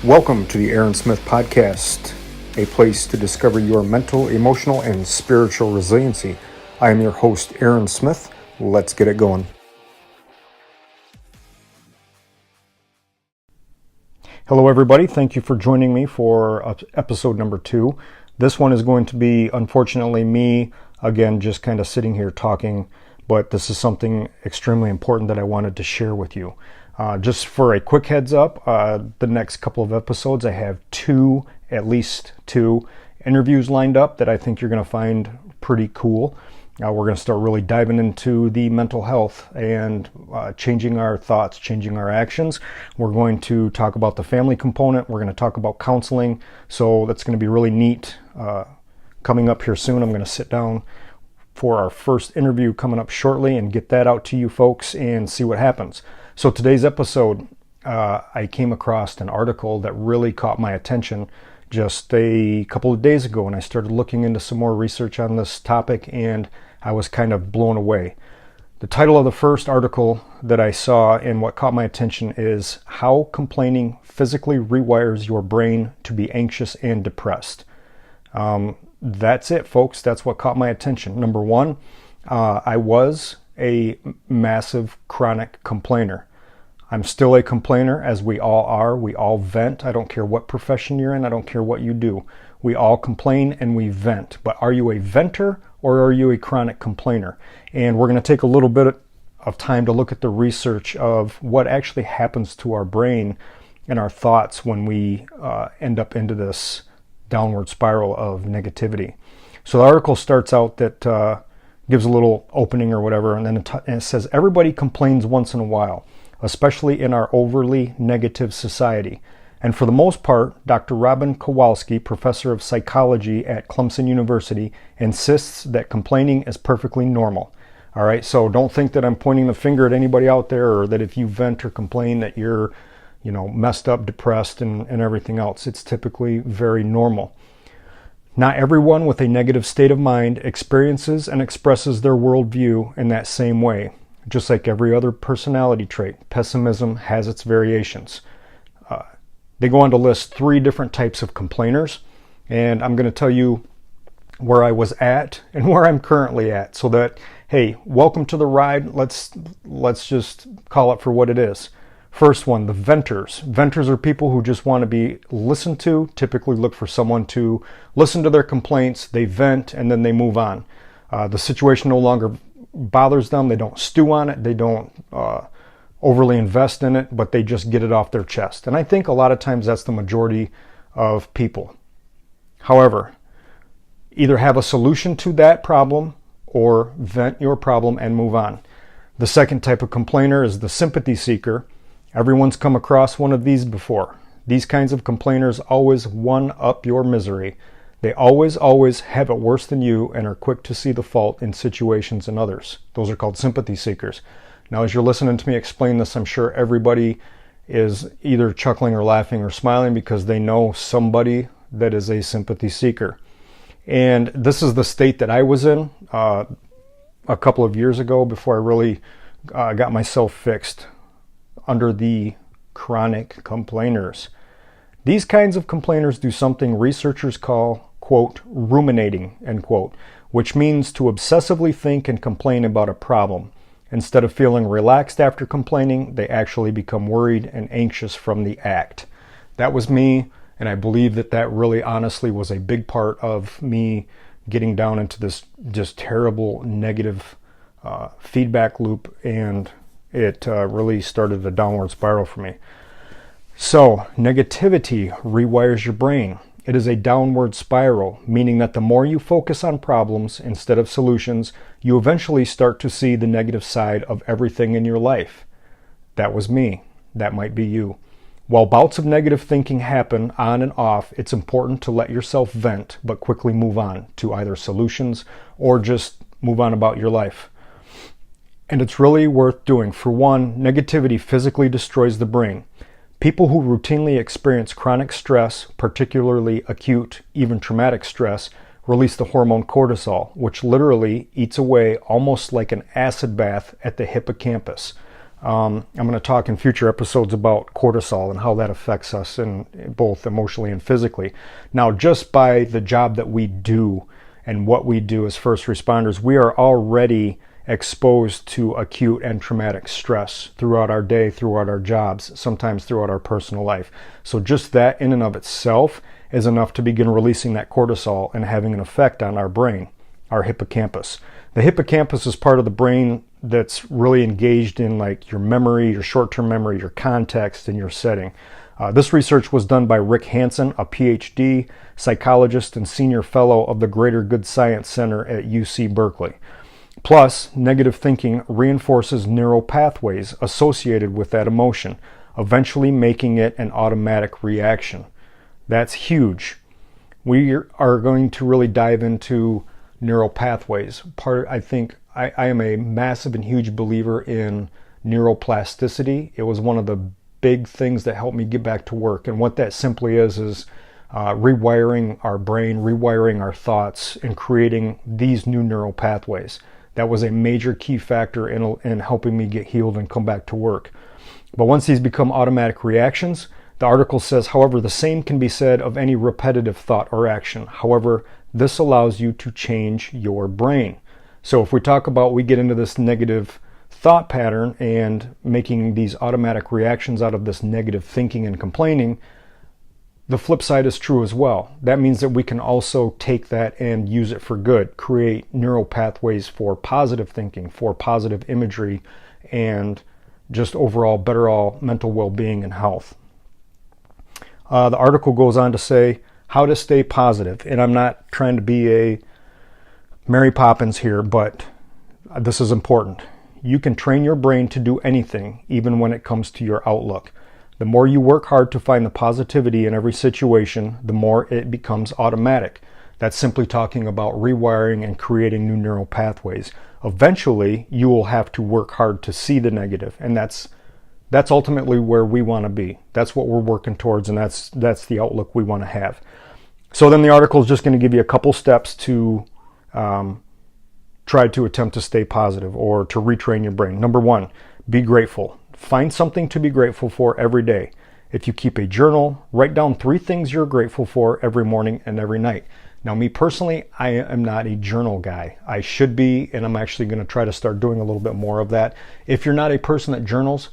Welcome to the Aaron Smith Podcast, a place to discover your mental, emotional, and spiritual resiliency. I am your host, Aaron Smith. Let's get it going. Hello, everybody. Thank you for joining me for episode number 2. This one is going to be, unfortunately, me, again, just kind of sitting here talking, but this is something extremely important that I wanted to share with you. Just for a quick heads up, the next couple of episodes, I have at least two interviews lined up that I think you're going to find pretty cool. We're going to start really diving into the mental health and changing our thoughts, changing our actions. We're going to talk about the family component. We're going to talk about counseling. So that's going to be really neat. Coming up here soon, I'm going to sit down for our first interview coming up shortly and get that out to you folks and see what happens. So today's episode, I came across an article that really caught my attention just a couple of days ago, and I started looking into some more research on this topic, and I was kind of blown away. The title of the first article that I saw and what caught my attention is How Complaining Physically Rewires Your Brain to Be Anxious and Depressed. That's it, folks. That's what caught my attention. Number one, I was a massive chronic complainer. I'm still a complainer, as we all are. We all vent. I don't care what profession you're in. I don't care what you do. We all complain and we vent. But are you a venter or are you a chronic complainer? And we're going to take a little bit of time to look at the research of what actually happens to our brain and our thoughts when we end up into this downward spiral of negativity. So the article starts out that gives a little opening or whatever, and then it says, everybody complains once in a while, especially in our overly negative society. And for the most part, Dr. Robin Kowalski, professor of psychology at Clemson University, insists that complaining is perfectly normal. All right, so don't think that I'm pointing the finger at anybody out there, or that if you vent or complain that you're, messed up, depressed, and everything else. It's typically very normal. Not everyone with a negative state of mind experiences and expresses their worldview in that same way. Just like every other personality trait, pessimism has its variations. They go on to list 3 different types of complainers, and I'm going to tell you where I was at and where I'm currently at, so that, hey, welcome to the ride. Let's just call it for what it is. First one, the venters. Venters are people who just want to be listened to, typically look for someone to listen to their complaints. They vent and then they move on. The situation no longer bothers them. They don't stew on it. They don't overly invest in it, but they just get it off their chest. And I think a lot of times that's the majority of people. However, either have a solution to that problem or vent your problem and move on. The second type of complainer is the sympathy seeker. Everyone's come across one of these before. These kinds of complainers always one-up your misery. They always have it worse than you and are quick to see the fault in situations and others. Those are called sympathy seekers. Now, as you're listening to me explain this, I'm sure everybody is either chuckling or laughing or smiling because they know somebody that is a sympathy seeker. And this is the state that I was in a couple of years ago before I really got myself fixed under the chronic complainers. These kinds of complainers do something researchers call, quote, ruminating, end quote, which means to obsessively think and complain about a problem. Instead of feeling relaxed after complaining, they actually become worried and anxious from the act. That was me, and I believe that really honestly was a big part of me getting down into this just terrible negative feedback loop, and it really started a downward spiral for me. So, negativity rewires your brain. It is a downward spiral, meaning that the more you focus on problems instead of solutions, you eventually start to see the negative side of everything in your life. That was me. That might be you. While bouts of negative thinking happen on and off, it's important to let yourself vent, but quickly move on to either solutions or just move on about your life. And it's really worth doing. For one, negativity physically destroys the brain. People who routinely experience chronic stress, particularly acute, even traumatic stress, release the hormone cortisol, which literally eats away almost like an acid bath at the hippocampus. I'm going to talk in future episodes about cortisol and how that affects us, in both emotionally and physically. Now, just by the job that we do and what we do as first responders, we are already exposed to acute and traumatic stress throughout our day, throughout our jobs, sometimes throughout our personal life. So just that in and of itself is enough to begin releasing that cortisol and having an effect on our brain, our hippocampus. The hippocampus is part of the brain that's really engaged in like your memory, your short-term memory, your context, and your setting. This research was done by Rick Hansen, a PhD psychologist and senior fellow of the Greater Good Science Center at UC Berkeley. Plus, negative thinking reinforces neural pathways associated with that emotion, eventually making it an automatic reaction. That's huge. We are going to really dive into neural pathways. I am a massive and huge believer in neuroplasticity. It was one of the big things that helped me get back to work. And what that simply is rewiring our brain, rewiring our thoughts, and creating these new neural pathways. That was a major key factor in helping me get healed and come back to work. But once these become automatic reactions, the article says, however, the same can be said of any repetitive thought or action. However, this allows you to change your brain. So if we talk about, we get into this negative thought pattern and making these automatic reactions out of this negative thinking and complaining, the flip side is true as well. That means that we can also take that and use it for good, create neural pathways for positive thinking, for positive imagery, and just overall better mental well-being and health. The article goes on to say how to stay positive. And I'm not trying to be a Mary Poppins here, but this is important. You can train your brain to do anything, even when it comes to your outlook. The more you work hard to find the positivity in every situation, the more it becomes automatic. That's simply talking about rewiring and creating new neural pathways. Eventually, you will have to work hard to see the negative, and that's ultimately where we want to be. That's what we're working towards, and that's the outlook we want to have. So then the article is just going to give you a couple steps to try to attempt to stay positive or to retrain your brain. Number one, be grateful. Find something to be grateful for every day. If you keep a journal, write down 3 things you're grateful for every morning and every night. Now, me personally, I am not a journal guy. I should be, and I'm actually going to try to start doing a little bit more of that. If you're not a person that journals,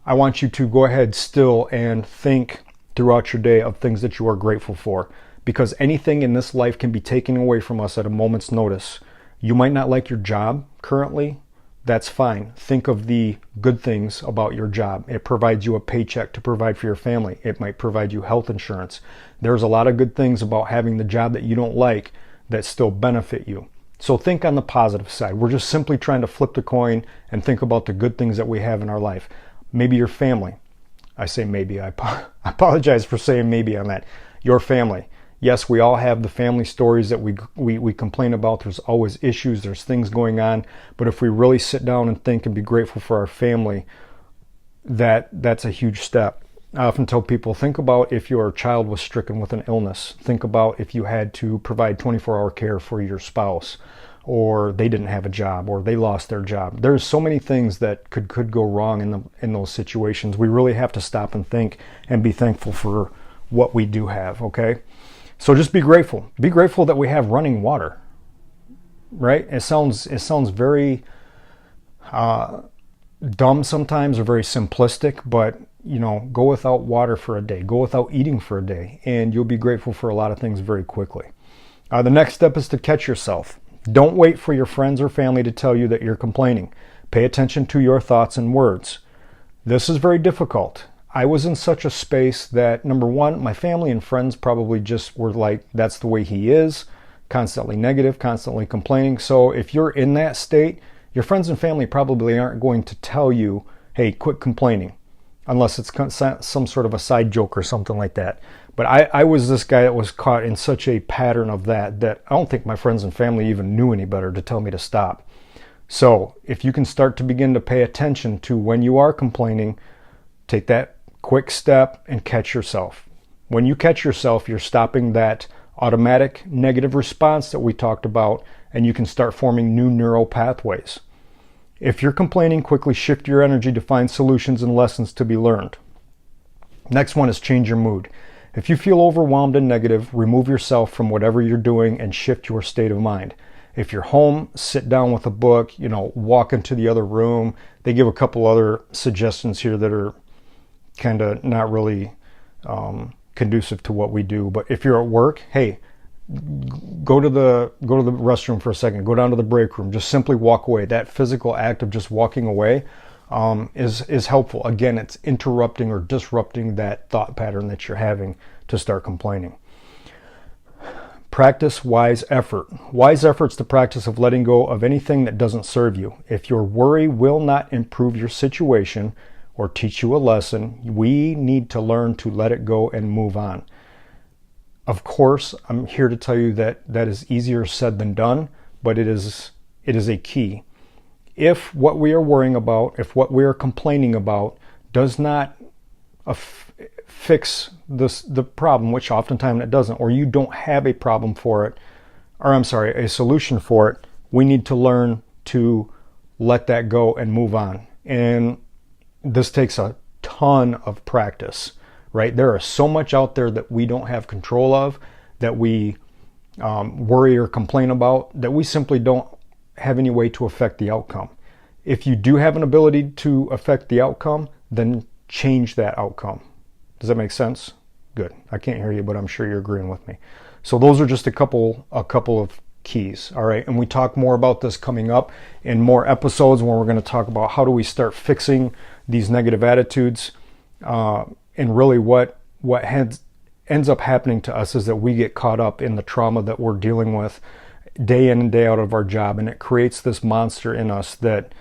I want you to go ahead still and think throughout your day of things that you are grateful for, because anything in this life can be taken away from us at a moment's notice. You might not like your job currently. That's fine. Think of the good things about your job. It provides you a paycheck to provide for your family. It might provide you health insurance. There's a lot of good things about having the job that you don't like that still benefit you. So think on the positive side. We're just simply trying to flip the coin and think about the good things that we have in our life. Maybe your family. I say maybe. I apologize for saying maybe on that. Your family. Yes, we all have the family stories that we complain about. There's always issues. There's things going on. But if we really sit down and think and be grateful for our family, that's a huge step. I often tell people, think about if your child was stricken with an illness. Think about if you had to provide 24-hour care for your spouse, or they didn't have a job, or they lost their job. There's so many things that could go wrong in those situations. We really have to stop and think and be thankful for what we do have, okay? So just be grateful. Be grateful that we have running water, right? It sounds very dumb sometimes, or very simplistic, but go without water for a day, go without eating for a day, and you'll be grateful for a lot of things very quickly. The next step is to catch yourself. Don't wait for your friends or family to tell you that you're complaining. Pay attention to your thoughts and words. This is very difficult. I was in such a space that, number one, my family and friends probably just were like, that's the way he is, constantly negative, constantly complaining. So if you're in that state, your friends and family probably aren't going to tell you, hey, quit complaining, unless it's some sort of a side joke or something like that. But I was this guy that was caught in such a pattern of that I don't think my friends and family even knew any better to tell me to stop. So if you can start to begin to pay attention to when you are complaining, take that quick step and catch yourself. When you catch yourself, you're stopping that automatic negative response that we talked about, and you can start forming new neural pathways. If you're complaining, quickly shift your energy to find solutions and lessons to be learned. Next one is change your mood. If you feel overwhelmed and negative, remove yourself from whatever you're doing and shift your state of mind. If you're home, sit down with a book, walk into the other room. They give a couple other suggestions here that are kind of not really conducive to what we do. But if you're at work, hey, go to the restroom for a second, go down to the break room, just simply walk away. That physical act of just walking away is helpful. Again, it's interrupting or disrupting that thought pattern that you're having to start complaining. Practice wise effort. Wise effort's the practice of letting go of anything that doesn't serve you. If your worry will not improve your situation or teach you a lesson, we need to learn to let it go and move on. Of course, I'm here to tell you that is easier said than done, but it is a key. If what we are worrying about, if what we are complaining about does not fix the problem, which oftentimes it doesn't, or you don't have a problem for it, a solution for it, we need to learn to let that go and move on. And this takes a ton of practice, right? There is so much out there that we don't have control of, that we worry or complain about, that we simply don't have any way to affect the outcome. If you do have an ability to affect the outcome, then change that outcome. Does that make sense? Good. I can't hear you, but I'm sure you're agreeing with me. So those are just a couple of keys. All right. And we talk more about this coming up in more episodes when we're going to talk about how do we start fixing these negative attitudes. And really what ends up happening to us is that we get caught up in the trauma that we're dealing with day in and day out of our job. And it creates this monster in us that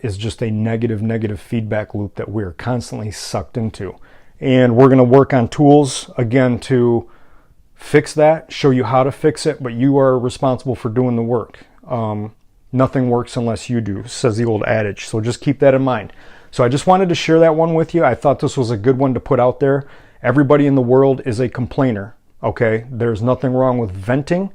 is just a negative feedback loop that we're constantly sucked into. And we're going to work on tools, again, to fix that, show you how to fix it, but you are responsible for doing the work. Nothing works unless you do, says the old adage. So just keep that in mind. So I just wanted to share that one with you. I thought this was a good one to put out there. Everybody in the world is a complainer, okay? There's nothing wrong with venting,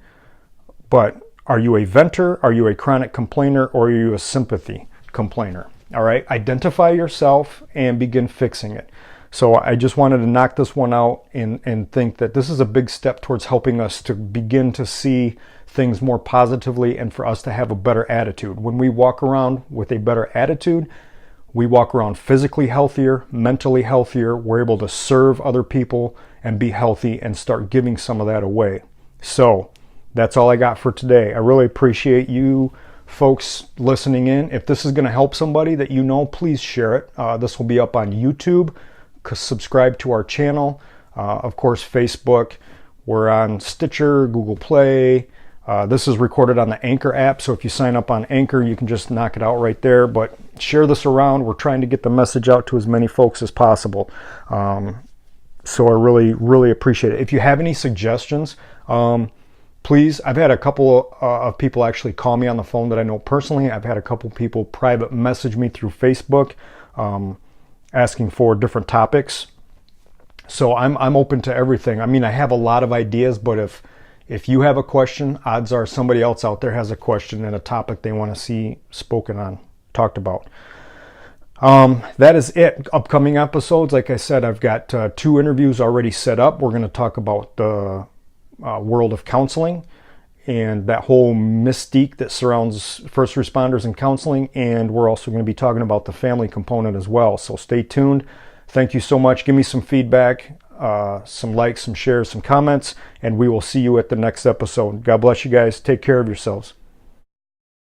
but are you a venter? Are you a chronic complainer? Or are you a sympathy complainer? All right, identify yourself and begin fixing it. So I just wanted to knock this one out and think that this is a big step towards helping us to begin to see things more positively and for us to have a better attitude. When we walk around with a better attitude, we walk around physically healthier, mentally healthier. We're able to serve other people and be healthy and start giving some of that away. So that's all I got for today. I really appreciate you folks listening in. If this is going to help somebody that you know, please share it. This will be up on YouTube. Subscribe to our channel. Of course, Facebook. We're on Stitcher, Google Play. This is recorded on the Anchor app, so if you sign up on Anchor, you can just knock it out right there. But share this around. We're trying to get the message out to as many folks as possible. So I really appreciate it. If you have any suggestions, please, I've had a couple of people actually call me on the phone that I know personally. I've had a couple people private message me through Facebook asking for different topics. So I'm open to everything. I mean, I have a lot of ideas, but if you have a question, odds are somebody else out there has a question and a topic they want to see spoken on, talked about. That is it. Upcoming episodes, like I said, I've got 2 interviews already set up. We're going to talk about the world of counseling and that whole mystique that surrounds first responders and counseling. And we're also going to be talking about the family component as well. So stay tuned. Thank you so much. Give me some feedback, some likes, some shares, some comments, and we will see you at the next episode. God bless you guys. Take care of yourselves.